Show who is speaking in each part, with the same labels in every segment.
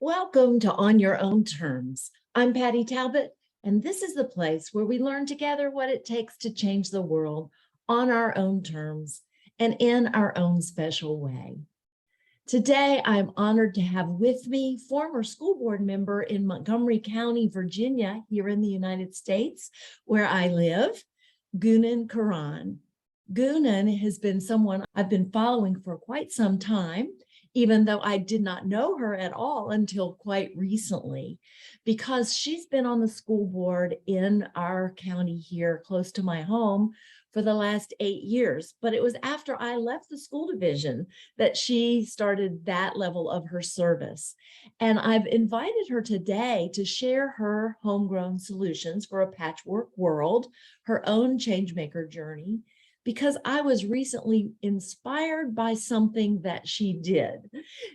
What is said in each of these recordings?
Speaker 1: Welcome to On Your Own Terms. I'm Patty Talbot, and this is the place where we learn together what it takes to change the world on our own terms and in our own special way. Today, I'm honored to have with me former school board member in Montgomery County, Virginia, here in the United States, where I live, Gunin Kiran. Gunin has been someone I've been following for quite some time, even though I did not know her at all until quite recently, because she's been on the school board in our county here close to my home for the last 8 years. But it was after I left the school division that she started that level of her service. And I've invited her today to share her homegrown solutions for a patchwork world, her own changemaker journey, because I was recently inspired by something that she did.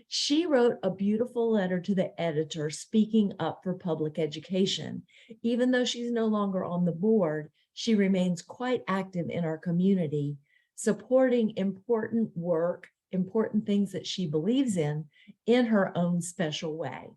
Speaker 1: She wrote a beautiful letter to the editor speaking up for public education. Even though she's no longer on the board, she remains quite active in our community, supporting important work, important things that she believes in her own special way.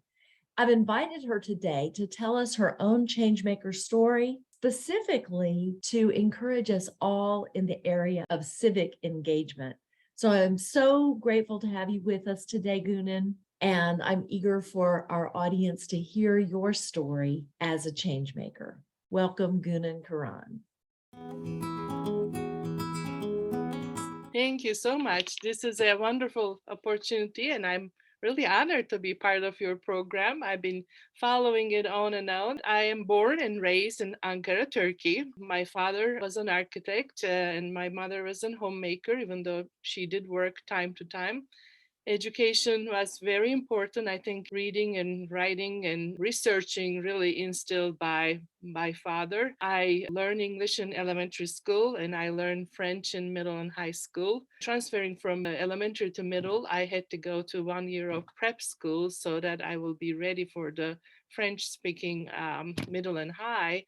Speaker 1: I've invited her today to tell us her own changemaker story, specifically to encourage us all in the area of civic engagement. So I'm so grateful to have you with us today, Gunan, and I'm eager for our audience to hear your story as a changemaker. Welcome, Gunan Kiran.
Speaker 2: Thank you so much. This is a wonderful opportunity, and I'm really honored to be part of your program. I've been following it on and on. I am born and raised in Ankara, Turkey. My father was an architect, and my mother was a homemaker, even though she did work time to time. Education was very important. I think reading and writing and researching really instilled by my father. I learned English in elementary school and I learned French in middle and high school. Transferring from elementary to middle, I had to go to 1 year of prep school so that I will be ready for the French speaking middle and high.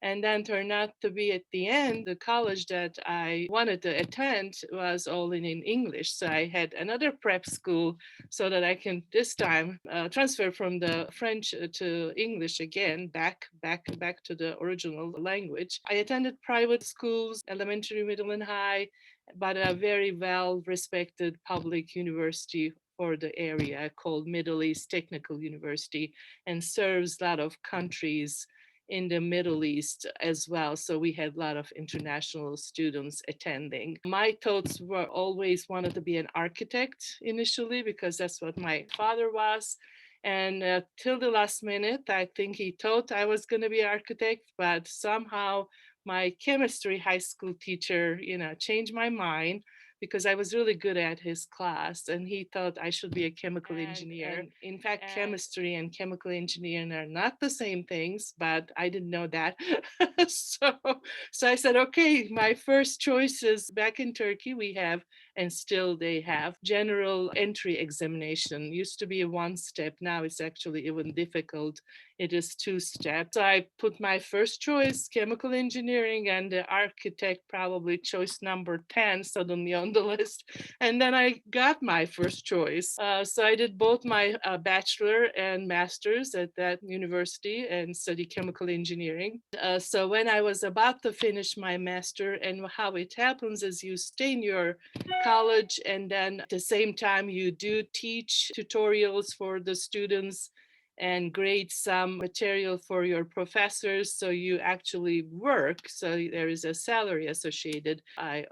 Speaker 2: And then turned out to be at the end, the college that I wanted to attend was all in English. So I had another prep school so that I can this time transfer from the French to English again, back to the original language. I attended private schools, elementary, middle, and high, but a very well respected public university for the area called Middle East Technical University and serves a lot of countries in the Middle East as well. So we had a lot of international students attending. My thoughts were always wanted to be an architect initially because that's what my father was. And till the last minute, I think he thought I was going to be an architect, but somehow my chemistry high school teacher, changed my mind because I was really good at his class and he thought I should be a chemical engineer. And in fact, chemistry and chemical engineering are not the same things, but I didn't know that. so, so I said, okay, my first choice is back in Turkey, we have, and still they have, general entry examination. Used to be a one step, now it's actually even difficult. It is two steps. So I put my first choice, chemical engineering, and the architect probably choice number 10 suddenly on the list. And then I got my first choice. So I did both my bachelor and master's at that university and studied chemical engineering. So when I was about to finish my master, and how it happens is you stay in your college and then at the same time you do teach tutorials for the students and grade some material for your professors. So you actually work. So there is a salary associated. I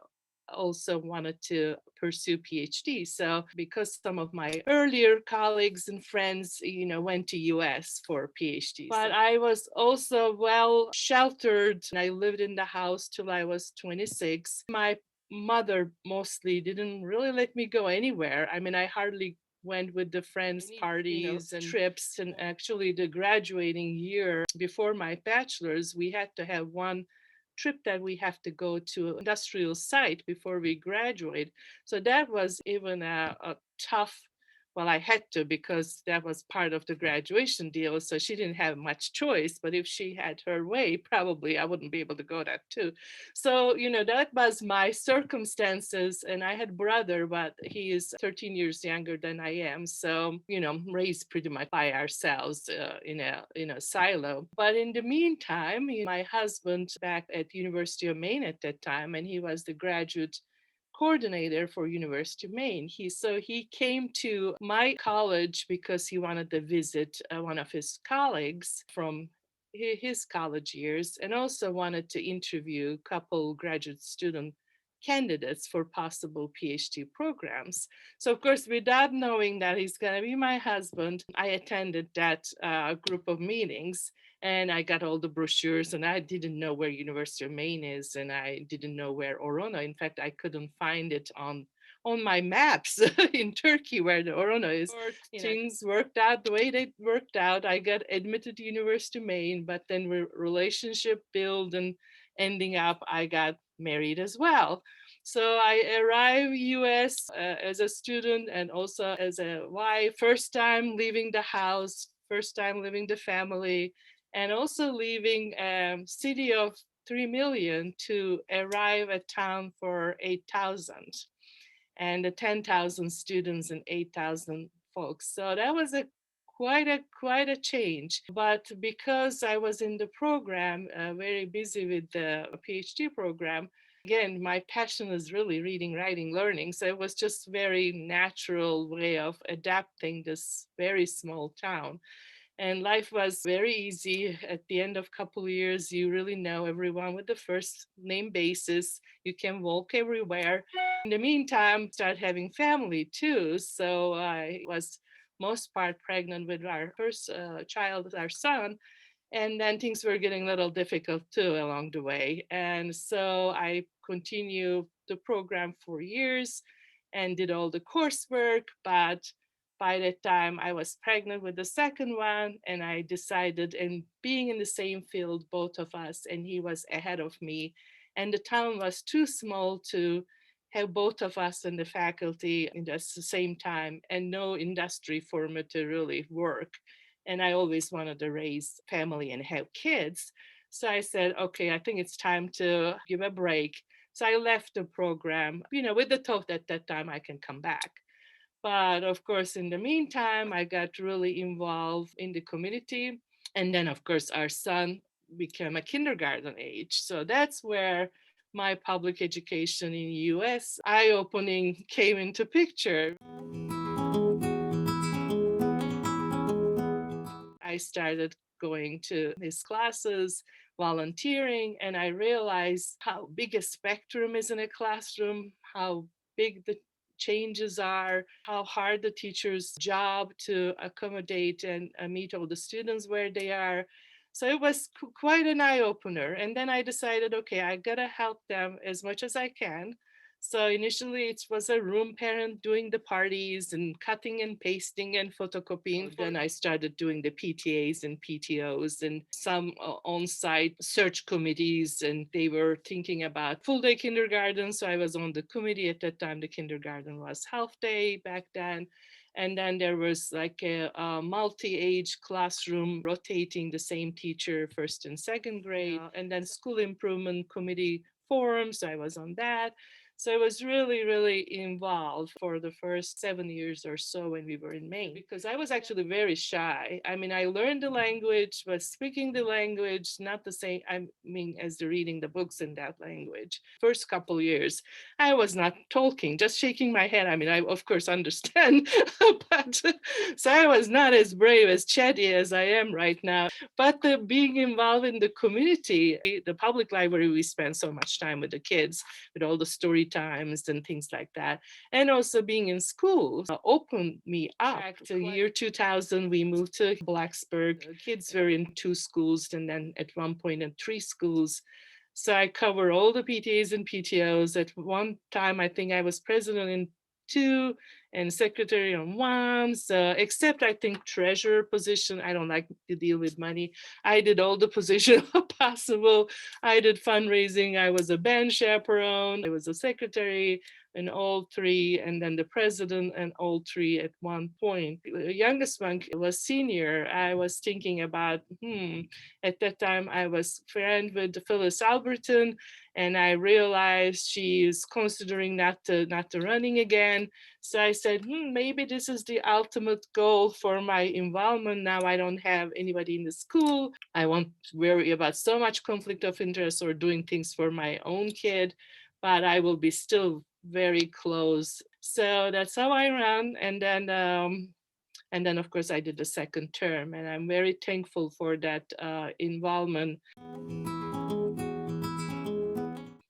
Speaker 2: also wanted to pursue PhD. So because some of my earlier colleagues and friends, went to US for PhDs. But I was also well sheltered. I lived in the house till I was 26. My mother mostly didn't really let me go anywhere. I mean, I hardly went with the friends parties and trips, and actually the graduating year before my bachelor's we had to have one trip that we have to go to an industrial site before we graduate. So that was even a tough Well, I had to because that was part of the graduation deal. So she didn't have much choice. But if she had her way, probably I wouldn't be able to go that too. So, that was my circumstances. And I had brother, but he is 13 years younger than I am. So, raised pretty much by ourselves in a silo. But in the meantime, my husband back at University of Maine at that time, and he was the graduate coordinator for University of Maine. He came to my college because he wanted to visit one of his colleagues from his college years, and also wanted to interview a couple graduate student candidates for possible PhD programs. So, of course, without knowing that he's going to be my husband, I attended that group of meetings, and I got all the brochures, and I didn't know where University of Maine is, and I didn't know where Orono. In fact, I couldn't find it on my maps in Turkey where the Orono is. Things worked out the way they worked out. I got admitted to University of Maine, but then relationship build, and ending up I got married as well. So I arrived US as a student and also as a wife. First time leaving the house, first time leaving the family, and also leaving a city of 3 million to arrive at town for 8,000, and the 10,000 students and 8,000 folks. So that was quite a change. But because I was in the program, very busy with the PhD program, again, my passion is really reading, writing, learning. So it was just very natural way of adapting this very small town, and life was very easy. At the end of a couple of years, you really know everyone with the first name basis. You can walk everywhere. In the meantime, start having family too. So I was most part pregnant with our first child, our son, and then things were getting a little difficult too along the way. And so I continued the program for years and did all the coursework. But by that time, I was pregnant with the second one, and I decided, and being in the same field, both of us, and he was ahead of me, and the town was too small to have both of us in the faculty at the same time, and no industry for me to really work. And I always wanted to raise family and have kids. So I said, okay, I think it's time to give a break. So I left the program, with the thought that that time I can come back. But of course, in the meantime, I got really involved in the community. And then, of course, our son became a kindergarten age. So that's where my public education in the US eye-opening came into picture. I started going to his classes, volunteering, and I realized how big a spectrum is in a classroom, how big the changes are, how hard the teacher's job to accommodate and meet all the students where they are. So it was quite an eye opener. And then I decided, okay, I gotta help them as much as I can. So initially it was a room parent doing the parties and cutting and pasting and photocopying. Then I started doing the PTAs and PTOs and some on-site search committees, and they were thinking about full day kindergarten. So I was on the committee at that time. The kindergarten was half day back then. And then there was like a multi-age classroom rotating the same teacher, first and second grade, and then school improvement committee forums. I was on that. So I was really, really involved for the first 7 years or so when we were in Maine, because I was actually very shy. I mean, I learned the language, but speaking the language, not the same, I mean, as the reading the books in that language. First couple years, I was not talking, just shaking my head. I mean, I of course understand, but so I was not as brave, as chatty as I am right now. But being involved in the community, the public library, we spend so much time with the kids, with all the story times and things like that. And also being in school opened me up. Back to year 2000, we moved to Blacksburg. The kids were in 2 schools, and then at one point in 3 schools. So I cover all the PTAs and PTOs. At one time, I think I was president in 2 and secretary on 1. So except I think treasurer position, I don't like to deal with money. I did all the positions possible. I did fundraising. I was a band chaperone. I was a secretary. and all three, and then the president and all three at one point. The youngest one was senior. I was thinking about, at that time I was friend with Phyllis Alberton, and I realized she is considering not to running again. So I said, maybe this is the ultimate goal for my involvement. Now I don't have anybody in the school. I won't worry about so much conflict of interest or doing things for my own kid, but I will be still very close. So that's how I ran. And then of course I did the second term, and I'm very thankful for that involvement.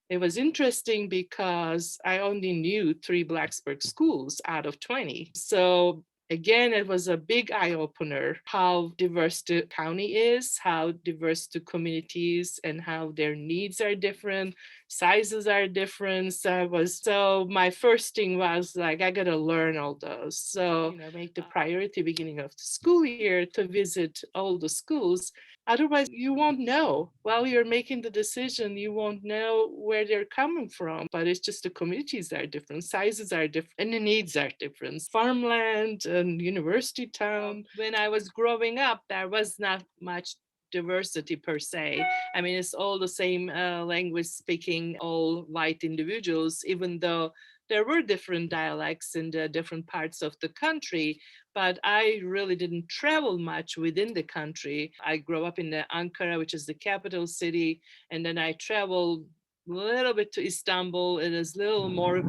Speaker 2: It was interesting because I only knew three Blacksburg schools out of 20. So again, it was a big eye opener how diverse the county is, how diverse the communities, and how their needs are different, sizes are different. So my first thing was like, I gotta learn all those. So, make the priority beginning of the school year to visit all the schools. Otherwise, you won't know. While you're making the decision, you won't know where they're coming from. But it's just the communities are different, sizes are different, and the needs are different. Farmland and university town. When I was growing up, there was not much diversity per se. I mean, it's all the same language speaking, all white individuals, even though there were different dialects in the different parts of the country, but I really didn't travel much within the country. I grew up in the Ankara, which is the capital city, and then I traveled a little bit to Istanbul. It is a little more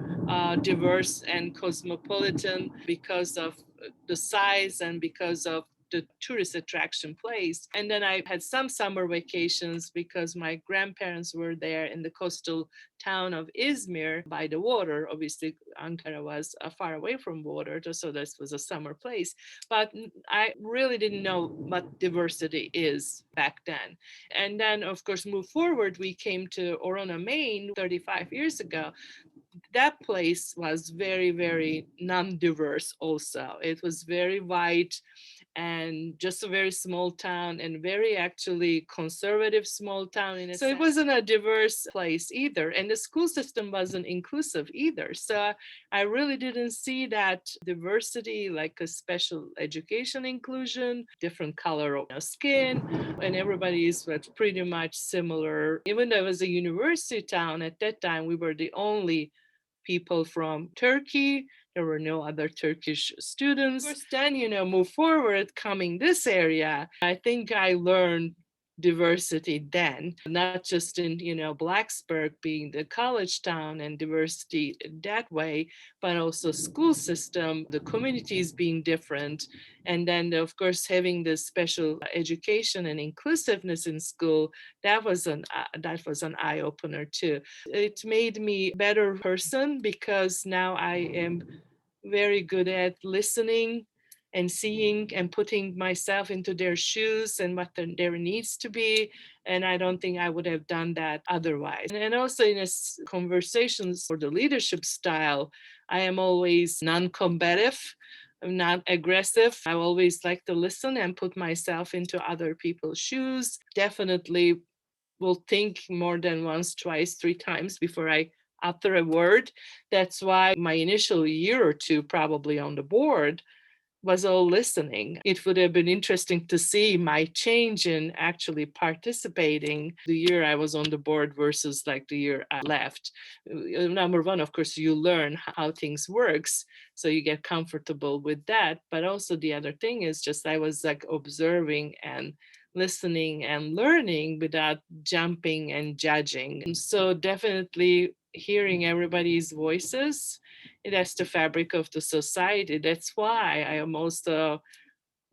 Speaker 2: diverse and cosmopolitan because of the size and because of the tourist attraction place. And then I had some summer vacations because my grandparents were there in the coastal town of Izmir by the water. Obviously, Ankara was far away from water, so this was a summer place. But I really didn't know what diversity is back then. And then, of course, move forward, we came to Orona, Maine 35 years ago. That place was very, very non-diverse also. It was very white and just a very small town, and very actually conservative small town in a so sense. It wasn't a diverse place either, and the school system wasn't inclusive either. So I really didn't see that diversity, like a special education inclusion, different color of skin, and everybody is pretty much similar. Even though it was a university town at that time, we were the only people from Turkey. There were no other Turkish students. Of course, then, move forward, coming this area, I think I learned diversity then, not just in, Blacksburg being the college town and diversity that way, but also school system, the communities being different. And then, of course, having the special education and inclusiveness in school, that was an eye opener too. It made me a better person because now I am very good at listening and seeing and putting myself into their shoes and what their needs to be. And I don't think I would have done that otherwise. And also in conversations for the leadership style, I am always non-combative. I'm not aggressive. I always like to listen and put myself into other people's shoes. Definitely will think more than once, twice, three times before I utter a word. That's why my initial year or two, probably on the board, was all listening. It would have been interesting to see my change in actually participating the year I was on the board versus like the year I left. Number one, of course, you learn how things works, so you get comfortable with that. But also the other thing is just I was like observing and listening and learning without jumping and judging. And so definitely hearing everybody's voices, that's the fabric of the society. That's why I am also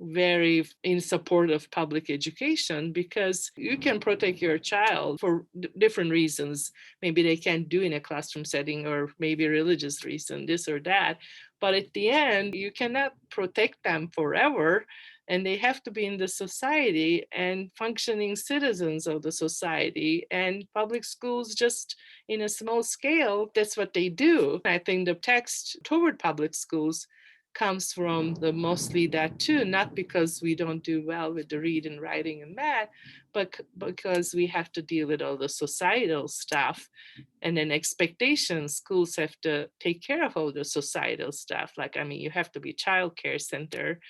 Speaker 2: very in support of public education, because you can protect your child for different reasons. Maybe they can't do in a classroom setting, or maybe religious reason, this or that. But at the end, you cannot protect them forever, and they have to be in the society and functioning citizens of the society. And public schools, just in a small scale, that's what they do. I think the text toward public schools comes from the mostly that too, not because we don't do well with the read and writing and math, but because we have to deal with all the societal stuff and then expectations. Schools have to take care of all the societal stuff. Like, I mean, you have to be childcare center,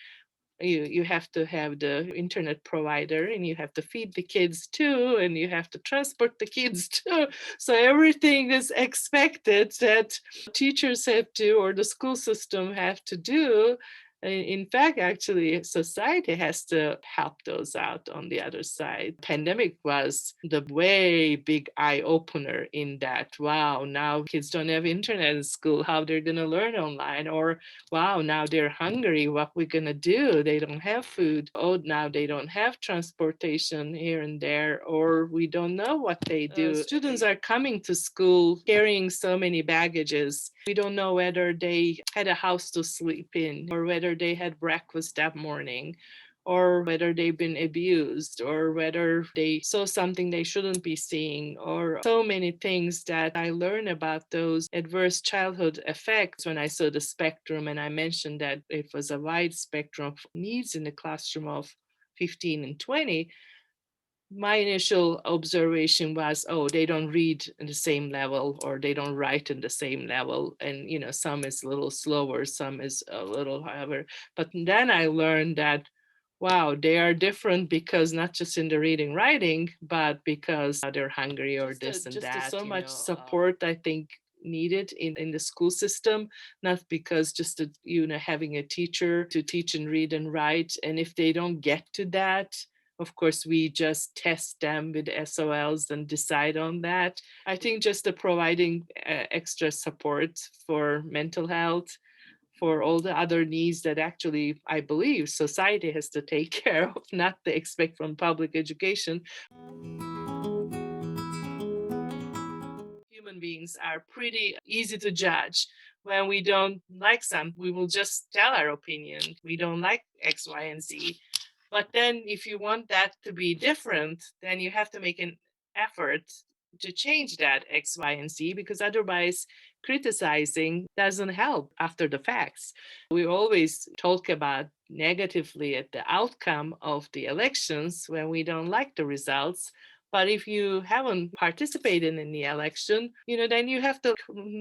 Speaker 2: you have to have the internet provider, and you have to feed the kids too, and you have to transport the kids too. So everything is expected that teachers have to, or the school system have to do. In fact, actually, society has to help those out on the other side. Pandemic was the way big eye opener in that, wow, now kids don't have internet in school, how they're going to learn online, or wow, now they're hungry, what we going to do, they don't have food, oh, now they don't have transportation here and there, or we don't know what they do. Students are coming to school carrying so many baggages. We don't know whether they had a house to sleep in, or whether they had breakfast that morning, or whether they've been abused, or whether they saw something they shouldn't be seeing, or so many things that I learned about those adverse childhood effects when I saw the spectrum. And I mentioned that it was a wide spectrum of needs in the classroom of 15 and 20. My initial observation was, oh, they don't read in the same level, or they don't write in the same level. And, some is a little slower, some is a little however. But then I learned that, wow, they are different, because not just in the reading, writing, but because they're hungry, or this and that. So much support, I think, needed in the school system, not because just having a teacher to teach and read and write. And if they don't get to that, of course, we just test them with SOLs and decide on that. I think just the providing extra support for mental health, for all the other needs that actually I believe society has to take care of, not to expect from public education. Human beings are pretty easy to judge. When we don't like something, we will just tell our opinion. We don't like X, Y, and Z. But then, if you want that to be different, then you have to make an effort to change that X, Y, and Z, because otherwise, criticizing doesn't help after the facts. We always talk about negatively at the outcome of the elections when we don't like the results. But if you haven't participated in the election, then you have to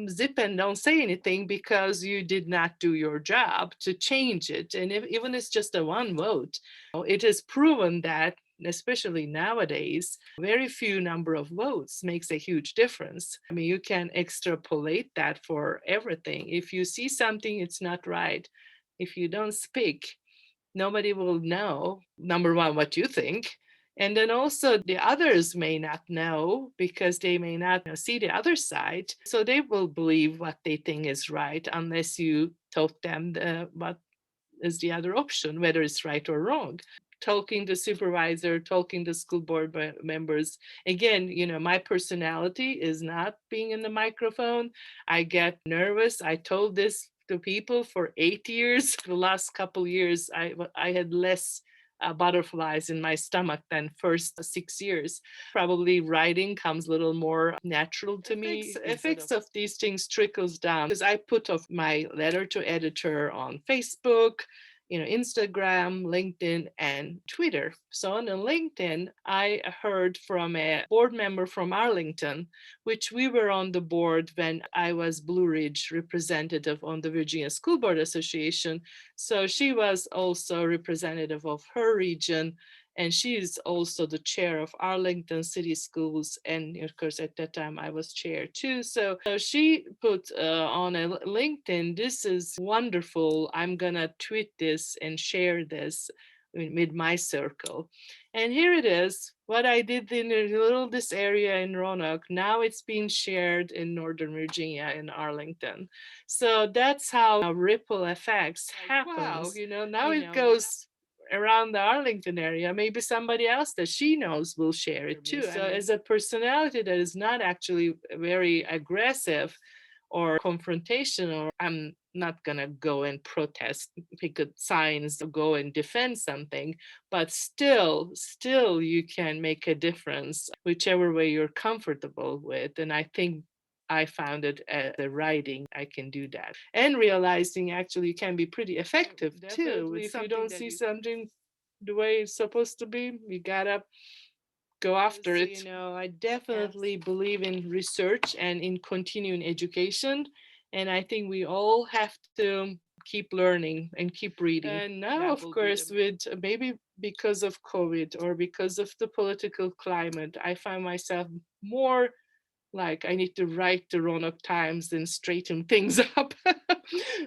Speaker 2: zip and don't say anything, because you did not do your job to change it. And even it's just a one vote, it is proven that, especially nowadays, very few number of votes makes a huge difference. I mean, you can extrapolate that for everything. If you see something, it's not right. If you don't speak, nobody will know, number one, what you think. And then also the others may not know, because they may not see the other side. So they will believe what they think is right, unless you told them what is the other option, whether it's right or wrong. Talking to supervisor, talking to school board members. Again, my personality is not being in the microphone. I get nervous. I told this to people for 8 years. The last couple years, I had less butterflies in my stomach than first 6 years. Probably writing comes a little more natural to me. Effects of these things trickles down, because I put off my letter to editor on Facebook, Instagram, LinkedIn, and Twitter. So on LinkedIn, I heard from a board member from Arlington, which we were on the board when I was Blue Ridge representative on the Virginia School Board Association. So she was also representative of her region, and she is also the chair of Arlington City Schools. And of course, at that time, I was chair too. So she put on a LinkedIn, this is wonderful. I'm going to tweet this and share this with my circle. And here it is, what I did in this area in Roanoke. Now it's being shared in Northern Virginia, in Arlington. So that's how ripple effects happens. Wow, now it goes around the Arlington area. Maybe somebody else that she knows will share it too. So as a personality that is not actually very aggressive or confrontational, I'm not gonna go and protest, pick up signs, go and defend something, but still you can make a difference whichever way you're comfortable with. And I think I found it at the writing, I can do that. And realizing actually can be pretty effective too. If you don't see something the way it's supposed to be, you gotta go after it. I definitely believe in research and in continuing education. And I think we all have to keep learning and keep reading. And now, of course, with maybe because of COVID or because of the political climate, I find myself more like I need to write the Roanoke Times and straighten things up.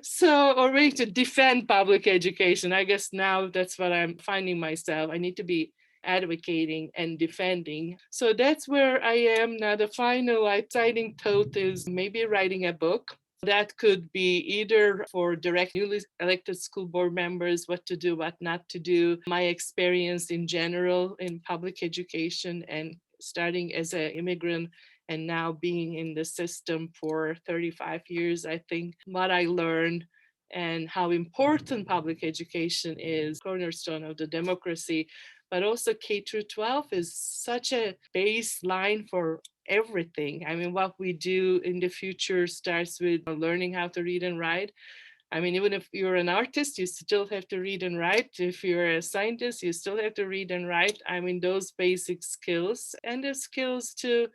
Speaker 2: So, or maybe to defend public education. I guess now that's what I'm finding myself. I need to be advocating and defending. So that's where I am now. The final exciting thought is maybe writing a book. That could be either for direct newly elected school board members, what to do, what not to do, my experience in general in public education and starting as an immigrant and now being in the system for 35 years. I think what I learned and how important public education is, cornerstone of the democracy, but also K through 12 is such a baseline for everything. I mean, what we do in the future starts with learning how to read and write. I mean, even if you're an artist, you still have to read and write. If you're a scientist, you still have to read and write. I mean, those basic skills and the skills to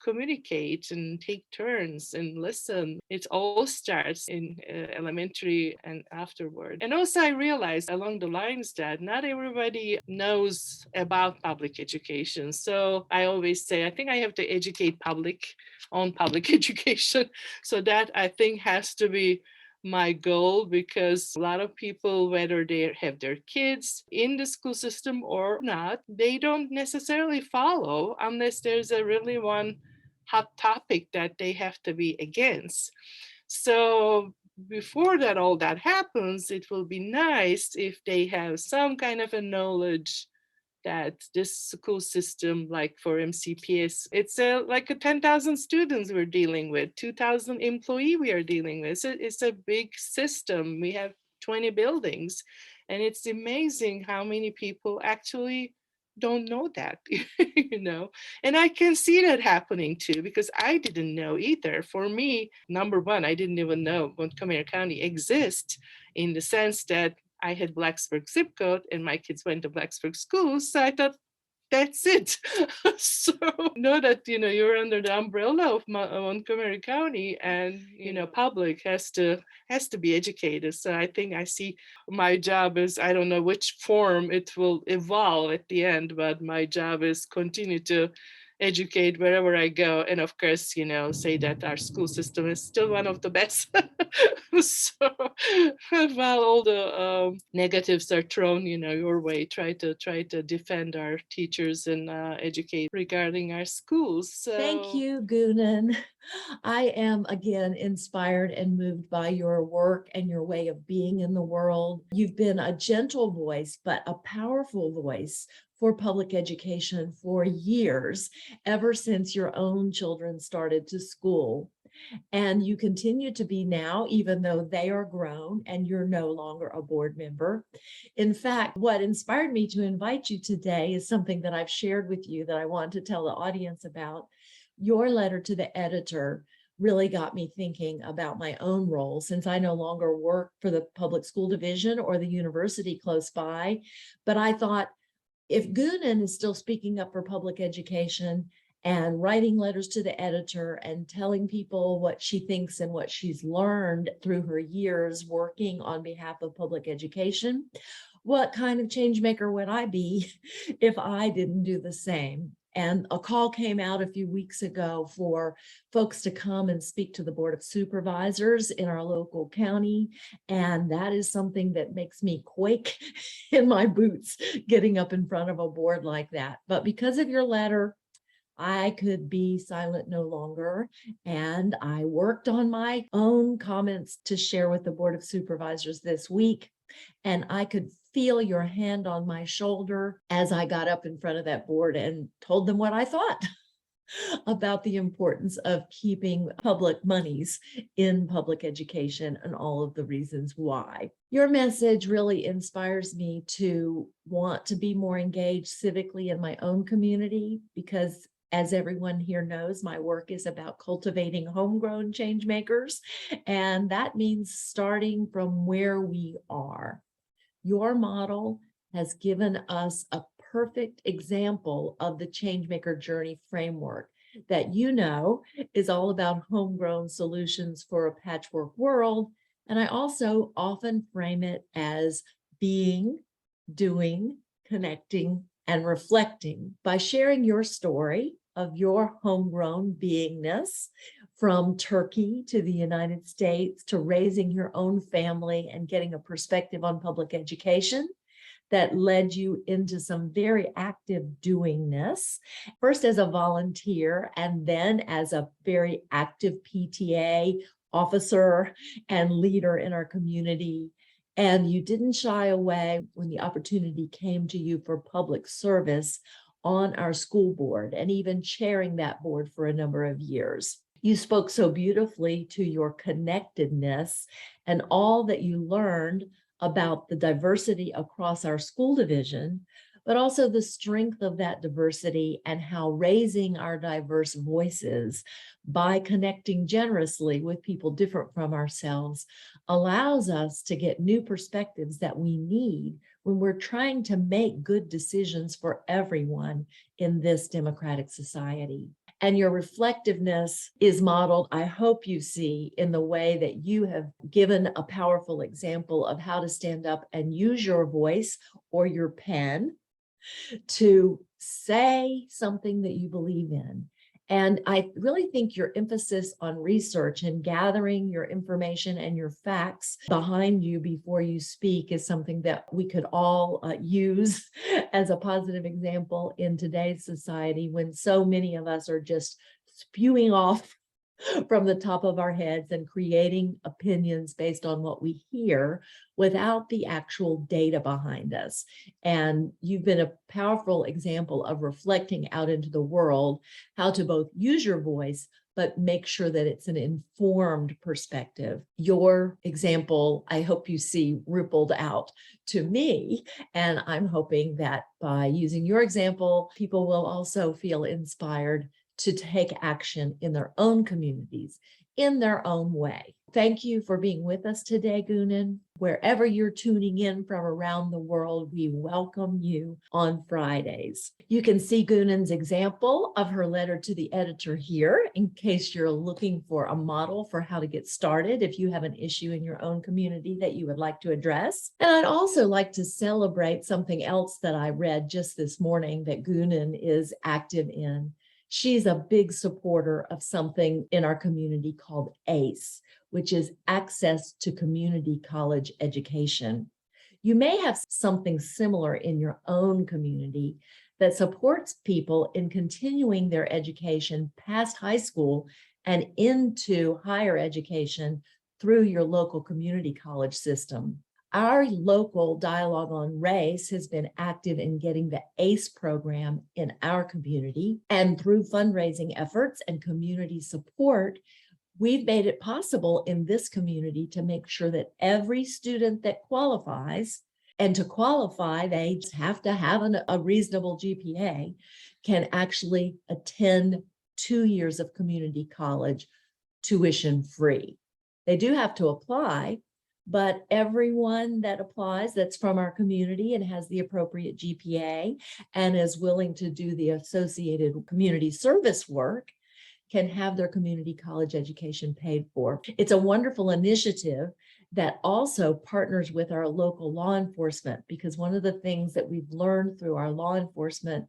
Speaker 2: communicate and take turns and listen. It all starts in elementary and afterward. And also, I realized along the lines that not everybody knows about public education. So I always say, I think I have to educate public on public education. So that I think has to be my goal because a lot of people, whether they have their kids in the school system or not, they don't necessarily follow unless there's a really one hot topic that they have to be against. So before that all that happens, it will be nice if they have some kind of a knowledge that this school system, like for MCPS, it's like a 10,000 students we're dealing with, 2,000 employee we are dealing with. It's a big system. We have 20 buildings, and it's amazing how many people actually don't know that, And I can see that happening too, because I didn't know either. For me, number one, I didn't even know Montgomery County exists in the sense that I had Blacksburg zip code and my kids went to Blacksburg schools. So I thought, that's it. So know that, you're under the umbrella of Montgomery County and, public has to be educated. So I think I see my job is, I don't know which form it will evolve at the end, but my job is continue to educate wherever I go. And of course, say that our school system is still one of the best. So while all the negatives are thrown, your way, try to defend our teachers and educate regarding our schools. So
Speaker 1: thank you, Gunin. I am again inspired and moved by your work and your way of being in the world. You've been a gentle voice, but a powerful voice for public education for years, ever since your own children started to school. And you continue to be now, even though they are grown and you're no longer a board member. In fact, what inspired me to invite you today is something that I've shared with you that I want to tell the audience about. Your letter to the editor really got me thinking about my own role, since I no longer work for the public school division or the university close by. But I thought, if Gunin is still speaking up for public education and writing letters to the editor and telling people what she thinks and what she's learned through her years working on behalf of public education, what kind of change maker would I be if I didn't do the same? And a call came out a few weeks ago for folks to come and speak to the Board of Supervisors in our local county. And that is something that makes me quake in my boots, getting up in front of a board like that. But because of your letter, I could be silent no longer. And I worked on my own comments to share with the Board of Supervisors this week. And I could feel your hand on my shoulder as I got up in front of that board and told them what I thought about the importance of keeping public monies in public education and all of the reasons why. Your message really inspires me to want to be more engaged civically in my own community, because As everyone here knows, my work is about cultivating homegrown change makers, and that means starting from where we are. Your model has given us a perfect example of the Changemaker Journey framework that you know is all about homegrown solutions for a patchwork world. And I also often frame it as being, doing, connecting, and reflecting by sharing your story of your homegrown beingness from Turkey to the United States to raising your own family and getting a perspective on public education that led you into some very active doingness, first as a volunteer and then as a very active PTA officer and leader in our community. And you didn't shy away when the opportunity came to you for public service on our school board and even chairing that board for a number of years. You spoke so beautifully to your connectedness and all that you learned about the diversity across our school division, but also the strength of that diversity and how raising our diverse voices by connecting generously with people different from ourselves allows us to get new perspectives that we need when we're trying to make good decisions for everyone in this democratic society. And your reflectiveness is modeled, I hope you see, in the way that you have given a powerful example of how to stand up and use your voice or your pen to say something that you believe in. And I really think your emphasis on research and gathering your information and your facts behind you before you speak is something that we could all use as a positive example in today's society when so many of us are just spewing off from the top of our heads and creating opinions based on what we hear without the actual data behind us. And you've been a powerful example of reflecting out into the world how to both use your voice, but make sure that it's an informed perspective. Your example, I hope you see rippled out to me. And I'm hoping that by using your example, people will also feel inspired to take action in their own communities, in their own way. Thank you for being with us today, Gunin. Wherever you're tuning in from around the world, we welcome you on Fridays. You can see Gunin's example of her letter to the editor here in case you're looking for a model for how to get started if you have an issue in your own community that you would like to address. And I'd also like to celebrate something else that I read just this morning that Gunin is active in. She's a big supporter of something in our community called ACE, which is Access to Community College Education. You may have something similar in your own community that supports people in continuing their education past high school and into higher education through your local community college system. Our local dialogue on race has been active in getting the ACE program in our community, and through fundraising efforts and community support, we've made it possible in this community to make sure that every student that qualifies, and to qualify, they have to have a reasonable GPA, can actually attend 2 years of community college tuition free. They do have to apply, but everyone that applies that's from our community and has the appropriate GPA and is willing to do the associated community service work can have their community college education paid for. It's a wonderful initiative that also partners with our local law enforcement, because one of the things that we've learned through our law enforcement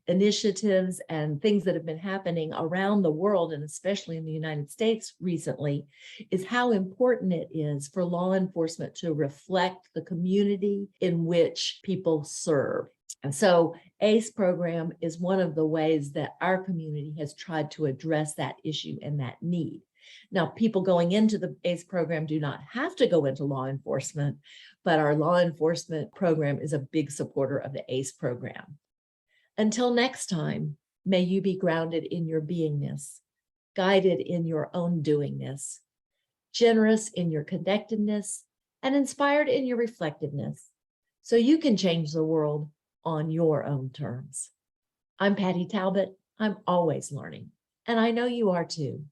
Speaker 1: initiatives and things that have been happening around the world, and especially in the United States recently, is how important it is for law enforcement to reflect the community in which people serve. And so ACE program is one of the ways that our community has tried to address that issue and that need. Now, people going into the ACE program do not have to go into law enforcement, but our law enforcement program is a big supporter of the ACE program. Until next time, may you be grounded in your beingness, guided in your own doingness, generous in your connectedness, and inspired in your reflectiveness, so you can change the world on your own terms. I'm Patty Talbot. I'm always learning, and I know you are too.